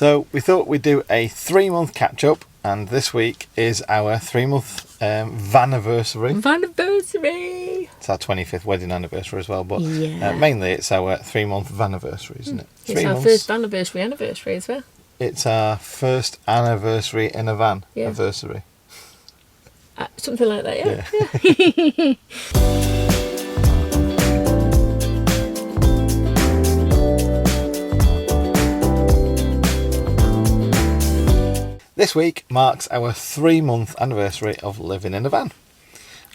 So we thought we'd do a 3-month catch-up, and this week is our 3-month vaniversary. Vaniversary! It's our 25th wedding anniversary as well, but Yeah. mainly it's our 3-month vaniversary, isn't it? It's our first anniversary as well. It's our first anniversary in a van. Yeah. Anniversary. Something like that, yeah. This week marks our 3-month anniversary of living in a van,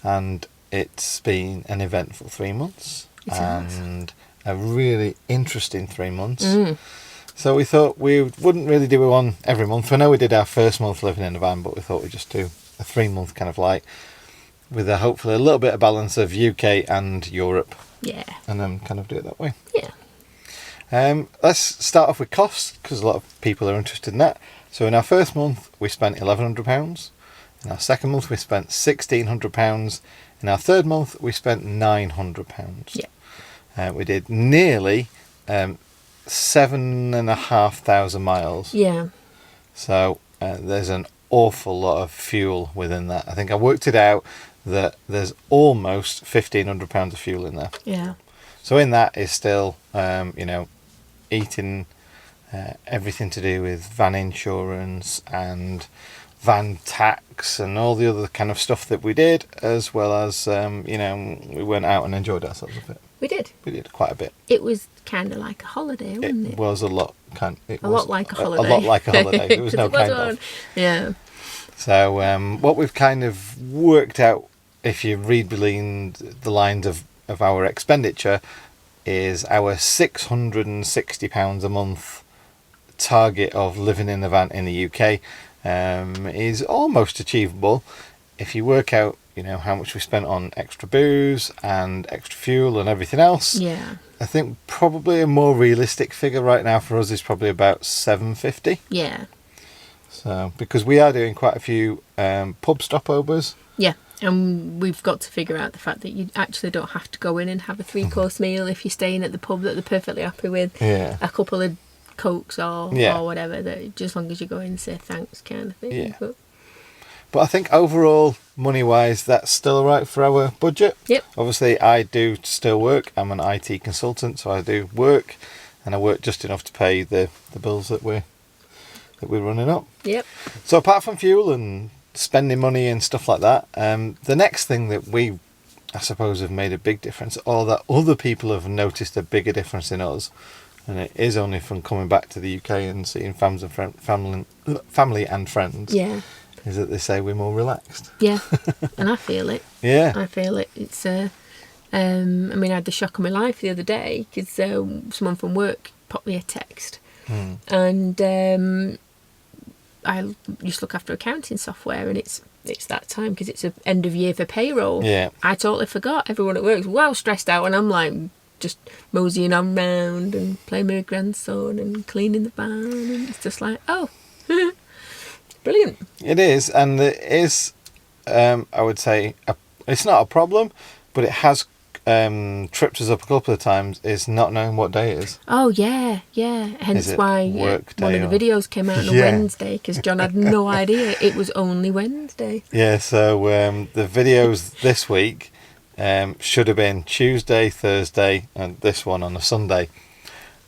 and it's been an eventful 3 months and a really interesting 3 months. So we thought we wouldn't really do one every month. I know we did our first month living in a van, but we thought we'd just do a 3-month kind of like with hopefully a little bit of balance of UK and Europe. Yeah. And then kind of do it that way. Yeah. Let's start off with costs, because a lot of people are interested in that. So in our first month we spent £1,100. In our second month we spent £1,600. In our third month we spent £900. Yeah. We did nearly 7,500 miles. Yeah. So there's an awful lot of fuel within that. I think I worked it out that there's almost £1,500 of fuel in there. Yeah. So in that is still, eating, everything to do with van insurance and van tax and all the other kind of stuff that we did, as well as, we went out and enjoyed ourselves a bit. We did. We did quite a bit. It was kind of like a holiday, wasn't it? It was a lot. A lot like a holiday. A lot like a holiday. There was no kind of. Yeah. So what we've kind of worked out, if you read between the lines of our expenditure, is our £660 a month target of living in a van in the UK is almost achievable if you work out, how much we spent on extra booze and extra fuel and everything else. Yeah. I think probably a more realistic figure right now for us is probably about £750. Yeah. So, because we are doing quite a few pub stopovers. Yeah. And we've got to figure out the fact that you actually don't have to go in and have a 3-course meal if you're staying at the pub that they're perfectly happy with. Yeah. A couple of Cokes or whatever, that just as long as you go in and say thanks kind of thing. Yeah. But I think overall, money-wise, that's still all right for our budget. Yep. Obviously, I do still work. I'm an IT consultant, so I do work, and I work just enough to pay the bills that we're running up. Yep. So apart from fuel and spending money and stuff like that, the next thing that I suppose, have made a big difference, or that other people have noticed a bigger difference in us, and it is only from coming back to the UK and seeing family and friends. Yeah. Is that they say we're more relaxed. Yeah, and I feel it. Yeah. I feel it. It's, I had the shock of my life the other day because someone from work popped me a text. And I used to look after accounting software, and it's that time because it's an end of year for payroll. Yeah. I totally forgot. Everyone at work's wow stressed out, and I'm like just moseying on round and playing with my grandson and cleaning the barn, and it's just like, oh. Brilliant. It is, and it is, I would say, it's not a problem, but it has tripped us up a couple of times, is not knowing what day it is. Oh, yeah. Hence why one of the videos came out on a Wednesday, because John had no idea it was only Wednesday. Yeah, so the videos this week should have been Tuesday, Thursday, and this one on a Sunday.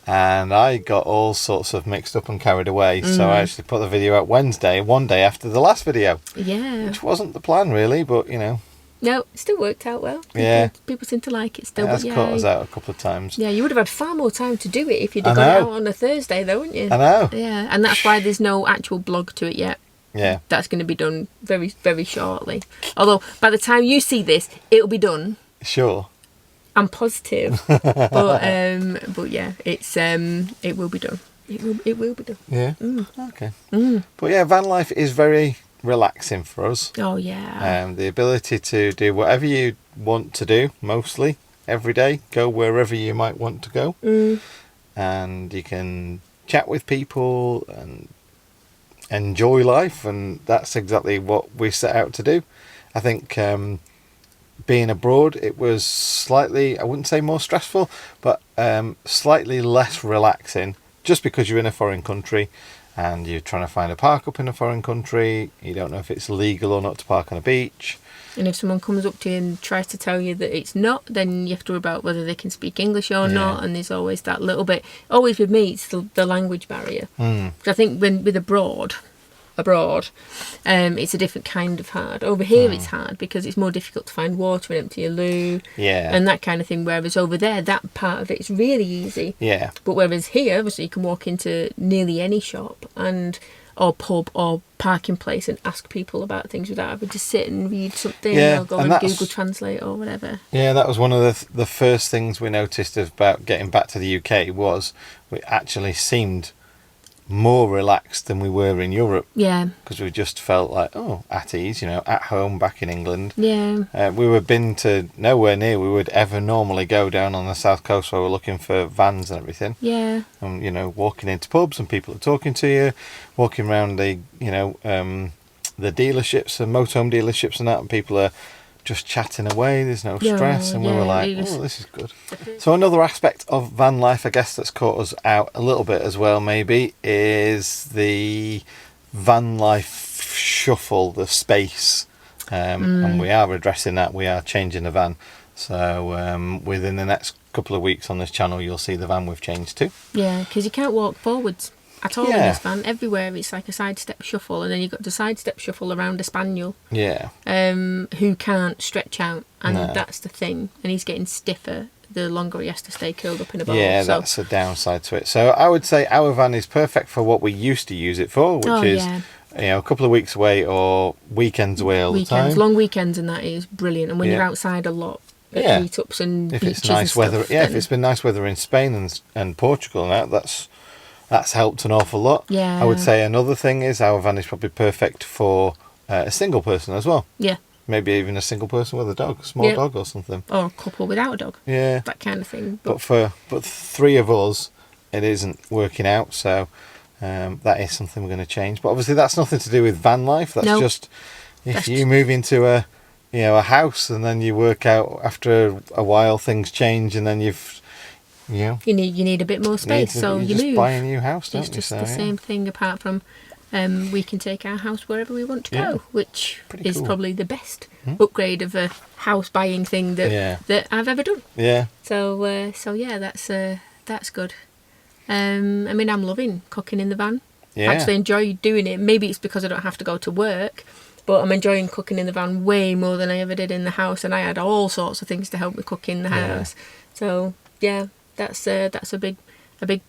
And I got all sorts of mixed up and carried away, so I actually put the video out Wednesday, one day after the last video. Yeah. Which wasn't the plan, really, but, No, it still worked out well. People seem to like it still. It has caught us out a couple of times. Yeah, you would have had far more time to do it if you'd have got it out on a Thursday, though, wouldn't you? I know. Yeah, and that's why there's no actual blog to it yet. Yeah. That's going to be done very, very shortly. Although, by the time you see this, it'll be done. Sure. I'm positive, but yeah, it will be done. It will be done. Yeah. Okay. But yeah, van life is very relaxing for us. Oh yeah. The ability to do whatever you want to do, mostly every day. Go wherever you might want to go, and you can chat with people and enjoy life, and that's exactly what we set out to do. I think. Being abroad, it was slightly, I wouldn't say more stressful, but slightly less relaxing just because you're in a foreign country and you're trying to find a park up in a foreign country, you don't know if it's legal or not to park on a beach. And if someone comes up to you and tries to tell you that it's not, then you have to worry about whether they can speak English or not. And there's always that little bit. Always with me, it's the language barrier. Because I think with abroad, it's a different kind of hard. Over here, it's hard because it's more difficult to find water and empty a loo, and that kind of thing. Whereas over there, that part of it is really easy. Yeah. But whereas here, obviously, you can walk into nearly any shop or pub or parking place and ask people about things without having to sit and read something or go on Google Translate or whatever. Yeah, that was one of the first things we noticed about getting back to the UK was we actually seemed more relaxed than we were in Europe. Yeah. Because we just felt like, at ease, at home back in England. Yeah. We were been to nowhere near we would ever normally go down on the south coast where we're looking for vans and everything. Yeah. And, walking into pubs and people are talking to you, walking around the dealerships and motorhome dealerships and that, and people are just chatting away, there's no stress, and we were like, this is good. So another aspect of van life, I guess, that's caught us out a little bit as well, maybe, is the van life shuffle, the space. And we are addressing that, we are changing the van. So within the next couple of weeks on this channel, you'll see the van we've changed to. Yeah, because you can't walk forwards at all in this van. Everywhere it's like a sidestep shuffle, and then you've got the sidestep shuffle around a spaniel. Yeah. Who can't stretch out, and that's the thing. And he's getting stiffer the longer he has to stay curled up in a ball. Yeah, so that's a downside to it. So I would say our van is perfect for what we used to use it for, which is a couple of weeks away or weekends away all the time. Long weekends, and that is brilliant. And when you're outside a lot, at meetups and if beaches it's nice and weather, stuff, if it's been nice weather in Spain and Portugal and that's helped an awful lot. Yeah. I would say another thing is our van is probably perfect for a single person as well. Yeah. Maybe even a single person with a dog, a small dog or something. Or a couple without a dog. Yeah. That kind of thing. But three of us, it isn't working out, so that is something we're going to change. But obviously that's nothing to do with van life. That's just if you move into a house and then you work out after a while things change and then you need a bit more space, so you just move. buy a new house, don't it's you? Just the same thing, apart from we can take our house wherever we want to go, which is cool. Probably the best upgrade of a house buying thing that I've ever done. Yeah. So that's good. I mean, I'm loving cooking in the van. Yeah. I actually enjoy doing it. Maybe it's because I don't have to go to work, but I'm enjoying cooking in the van way more than I ever did in the house, and I had all sorts of things to help me cook in the house. So that's a big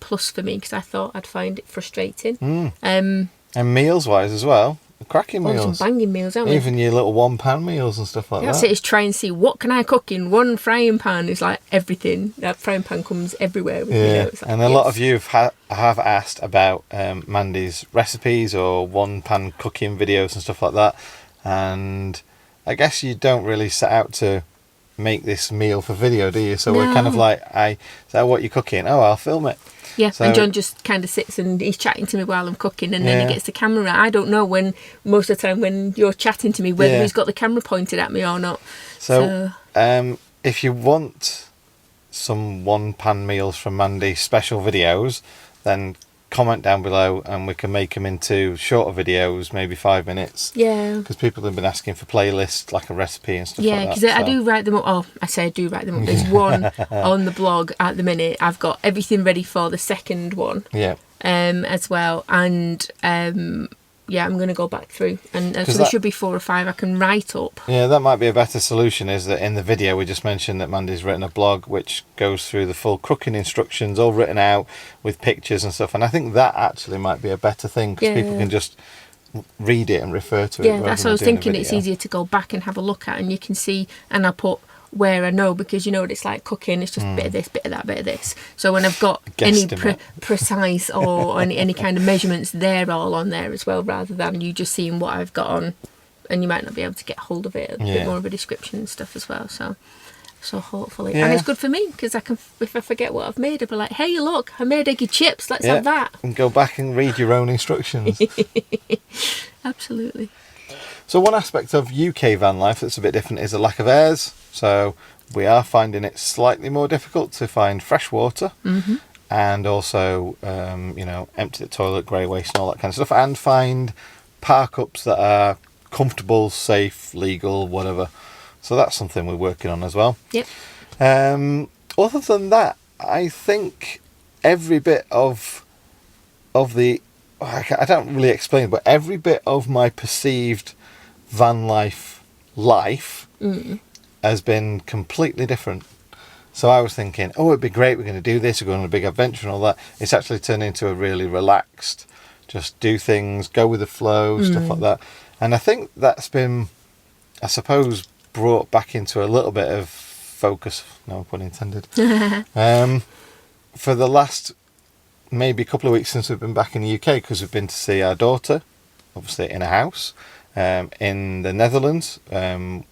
plus for me, because I thought I'd find it frustrating. And meals wise as well, cracking meals, some banging meals, aren't we? Even your little 1 pan meals and stuff like that. That's it. Is try and see what can I cook in one frying pan. It's like everything. That frying pan comes everywhere. It's like, and a lot of you have asked about Mandy's recipes or 1 pan cooking videos and stuff like that. And I guess you don't really set out to make this meal for video, do you? So we're kind of like, so what you cooking? Oh, I'll film it. Yeah, so, and John just kind of sits and he's chatting to me while I'm cooking, and then he gets the camera out. I don't know most of the time when you're chatting to me whether he's got the camera pointed at me or not. So if you want some 1 pan meals from Mandy special videos, then comment down below and we can make them into shorter videos, maybe 5 minutes. Yeah. Because people have been asking for playlists, like a recipe and stuff like that. Yeah, because I do write them up. Oh, I say I do write them up. There's one on the blog at the minute. I've got everything ready for the second one. Yeah. As well. And I'm going to go back through. And so there should be 4 or 5 I can write up. Yeah, that might be a better solution, is that in the video we just mentioned that Mandy's written a blog which goes through the full cooking instructions, all written out with pictures and stuff. And I think that actually might be a better thing, because people can just read it and refer to it. Yeah, that's what I was thinking. It's easier to go back and have a look at, and you can see, and I put where I know, because you know what it's like cooking, it's just a bit of this, bit of that, bit of this. So when I've got any precise or any kind of measurements, they're all on there as well, rather than you just seeing what I've got on, and you might not be able to get hold of it, a bit more of a description and stuff as well. So hopefully, and it's good for me, because I can, if I forget what I've made, I'll be like, hey look, I made eggy chips, let's have that. And go back and read your own instructions. Absolutely. So one aspect of UK van life that's a bit different is the lack of airs. So we are finding it slightly more difficult to find fresh water. and also empty the toilet, grey waste and all that kind of stuff, and find park-ups that are comfortable, safe, legal, whatever. So that's something we're working on as well. Yep. Other than that, I think every bit of the, I don't really explain, but every bit of my perceived van life has been completely different. So I was thinking, oh, it'd be great, we're going to do this, we're going on a big adventure and all that. It's actually turned into a really relaxed, just do things, go with the flow, stuff like that. And I think that's been, I suppose, brought back into a little bit of focus, no pun intended, for the last maybe couple of weeks since we've been back in the UK, because we've been to see our daughter, obviously in a house. In the Netherlands,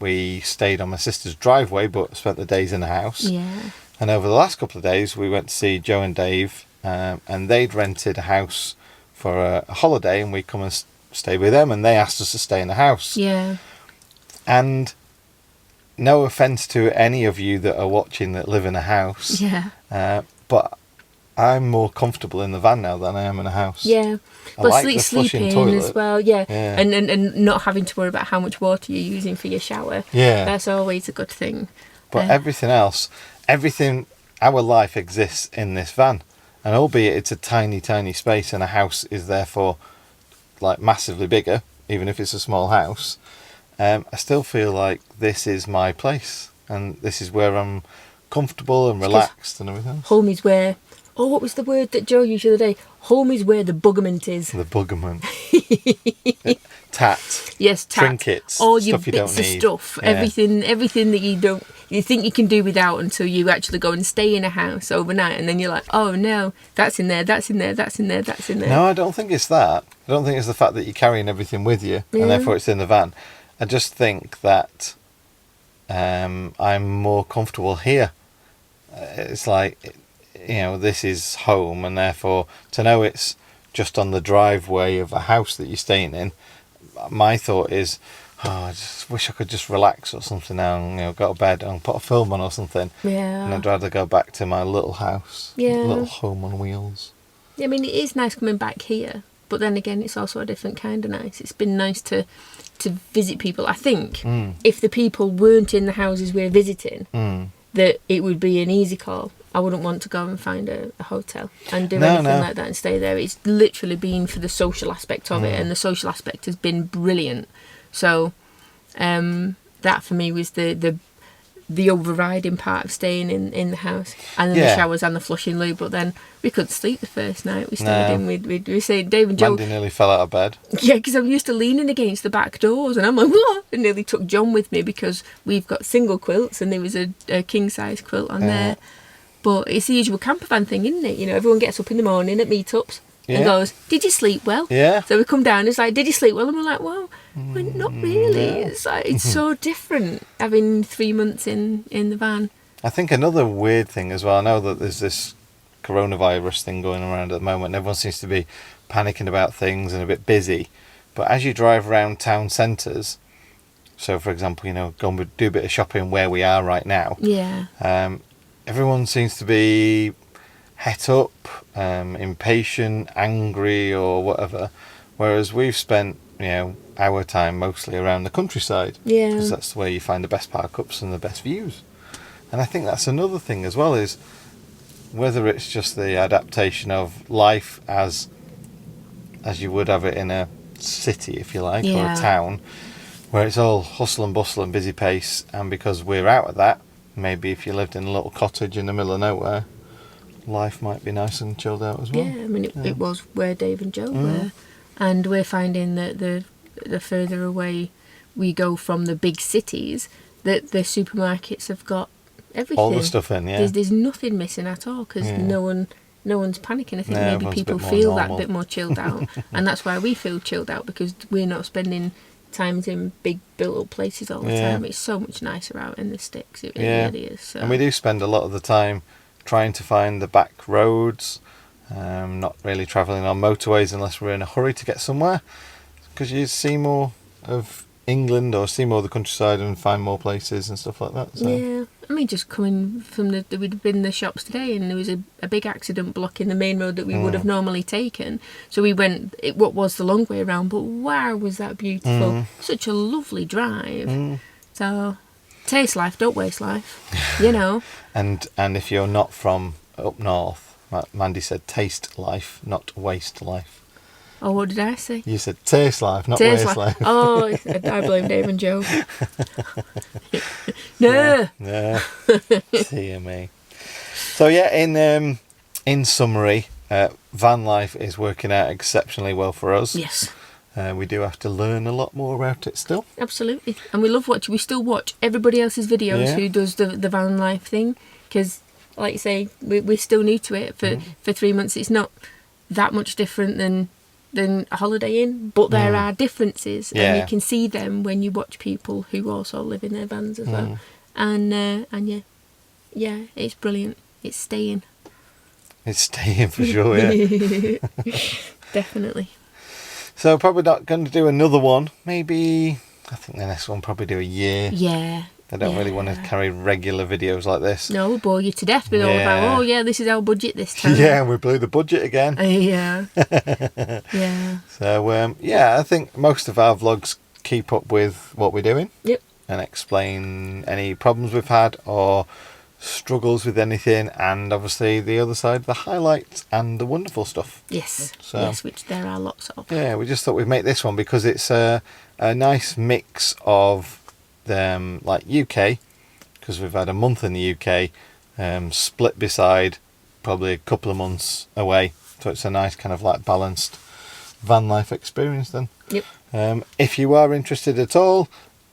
we stayed on my sister's driveway but spent the days in the house. Yeah. And over the last couple of days we went to see Joe and Dave, and they'd rented a house for a holiday, and we come and stay with them, and they asked us to stay in the house. Yeah. And no offence to any of you that are watching that live in a house, but I'm more comfortable in the van now than I am in a house. Yeah. I Well, like the sleeping flushing as well, yeah. Yeah. And not having to worry about how much water you're using for your shower. Yeah. That's always a good thing. But everything else, our life exists in this van. And albeit it's a tiny, tiny space, and a house is therefore like massively bigger, even if it's a small house, I still feel like this is my place. And this is where I'm comfortable and relaxed and everything else. Home is where... Oh, what was the word that Joe used the other day? Home is where the buggerment is. The buggerment. Tat. Yes, tat. Trinkets. All your stuff you bits don't of need. stuff. Yeah. Everything that you think you can do without until you actually go and stay in a house overnight, and then you're like, oh no, that's in there, that's in there, that's in there, that's in there. No, I don't think it's that. I don't think it's the fact that you're carrying everything with you, and therefore it's in the van. I just think that I'm more comfortable here. It's like, this is home, and therefore to know it's just on the driveway of a house that you're staying in, my thought is, I just wish I could just relax or something now and go to bed and put a film on or something. Yeah. And I'd rather go back to my little house, Yeah. little home on wheels. I mean, it is nice coming back here, but then again, it's also a different kind of nice. It's been nice to visit people. I think if the people weren't in the houses we're visiting, that it would be an easy call. I wouldn't want to go and find a hotel and do anything like that and stay there. It's literally been for the social aspect of it, and the social aspect has been brilliant. So that for me was the overriding part of staying in the house, and then the showers and the flushing loo. But then we couldn't sleep the first night we stayed in. We said Dave and Joe. Mandy nearly fell out of bed. Yeah, because I'm used to leaning against the back doors, and I'm like, what? And nearly took John with me because we've got single quilts, and there was a king size quilt on there. But it's the usual campervan thing, isn't it? Everyone gets up in the morning at meetups and goes, did you sleep well? Yeah. So we come down, it's like, did you sleep well? And we're like, well, not really. It's like, it's so different having 3 months in the van. I think another weird thing as well, I know that there's this coronavirus thing going around at the moment, and everyone seems to be panicking about things and a bit busy. But as you drive around town centres, so for example, go and do a bit of shopping where we are right now. Yeah. Everyone seems to be het up, impatient, angry or whatever, whereas we've spent our time mostly around the countryside, because that's where you find the best park-ups and the best views. And I think that's another thing as well, is whether it's just the adaptation of life as you would have it in a city, if you like, or a town, where it's all hustle and bustle and busy pace, and because we're out of that, maybe if you lived in a little cottage in the middle of nowhere, life might be nice and chilled out as well. Yeah, I mean, it was where Dave and Joe were. And we're finding that the further away we go from the big cities, that the supermarkets have got everything. All the stuff in, yeah. There's nothing missing at all, because no one's panicking. I think maybe people a bit more feel normal. that bit more chilled out. And that's why we feel chilled out, because we're not spending times in big built up places all the time. It's so much nicer out in the sticks. It really is. So. And we do spend a lot of the time trying to find the back roads, not really travelling on motorways unless we're in a hurry to get somewhere, because you see more of England or see more of the countryside and find more places and stuff like that. So. Yeah, I mean, just coming from we'd been in the shops today, and there was a big accident blocking the main road that we would have normally taken. So we went, what was the long way around, but wow, was that beautiful. Such a lovely drive. So, taste life, don't waste life, you know. And if you're not from up north, Mandy said taste life, not waste life. Oh, what did I say? You said taste life, not Taste waste life. Oh, I blame Dave and Joe. No. Yeah. Dear me. So yeah, in summary, van life is working out exceptionally well for us. Yes. We do have to learn a lot more about it still. Absolutely. And we still watch everybody else's videos who does the van life thing, because, like you say, we're still new to it. For 3 months, it's not that much different than a Holiday Inn, but there are differences, and you can see them when you watch people who also live in their vans as well. And yeah, it's brilliant. It's staying. It's staying for sure, yeah. Definitely. So probably not going to do another one. Maybe, I think the next one probably do a year. Yeah. I don't really want to carry regular videos like this. No, we'll bore you to death with all about, oh yeah, this is our budget this time. Yeah, we blew the budget again. Yeah. Yeah. So, I think most of our vlogs keep up with what we're doing. Yep. And explain any problems we've had or struggles with anything, and obviously the other side, the highlights and the wonderful stuff. Yes. So, yes, which there are lots of. Yeah, we just thought we'd make this one because it's a nice mix of like UK, because we've had a month in the UK, split beside probably a couple of months away, so it's a nice kind of like balanced van life experience then. Yep. If you are interested at all,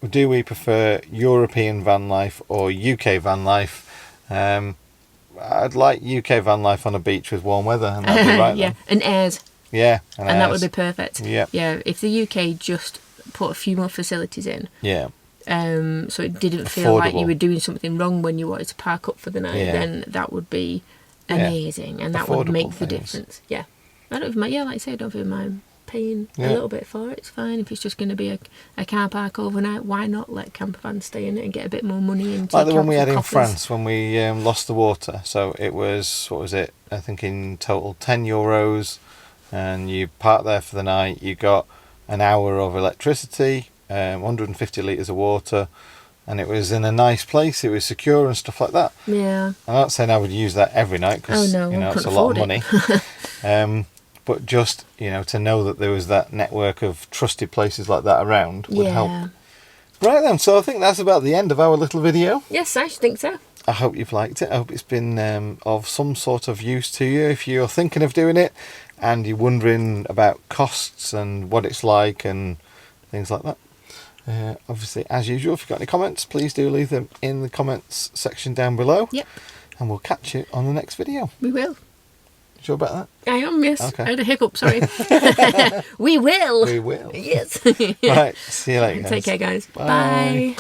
do we prefer European van life or UK van life? I'd like UK van life on a beach with warm weather, and that'd be right. Yeah, and airs. Yeah, and that would be perfect. Yeah. Yeah, if the UK just put a few more facilities in. Yeah. So it didn't feel like you were doing something wrong when you wanted to park up for the night, then that would be amazing, and that would make the difference. Yeah. I don't even mind, like I say, I don't even mind paying a little bit for it. It's fine. If it's just going to be a car park overnight, why not let Campervan stay in it and get a bit more money into like the one we had in coffers. France when we lost the water. So it was, what was it? I think in total €10, and you parked there for the night. You got an hour of electricity, 150 litres of water, and it was in a nice place. It was secure and stuff like that. Yeah. I'm not saying I would use that every night because it's a lot of money. But just, to know that there was that network of trusted places like that around would help. Right then, so I think that's about the end of our little video. Yes, I think so. I hope you've liked it. I hope it's been of some sort of use to you. If you're thinking of doing it and you're wondering about costs and what it's like and things like that. Obviously, as usual, if you've got any comments, please do leave them in the comments section down below. Yep. And we'll catch you on the next video. We will. Sure about that? I am, yes. Okay. I had a hiccup, sorry. We will. We will. Yes. Right, see you later, guys. Take care, guys. Bye. Bye.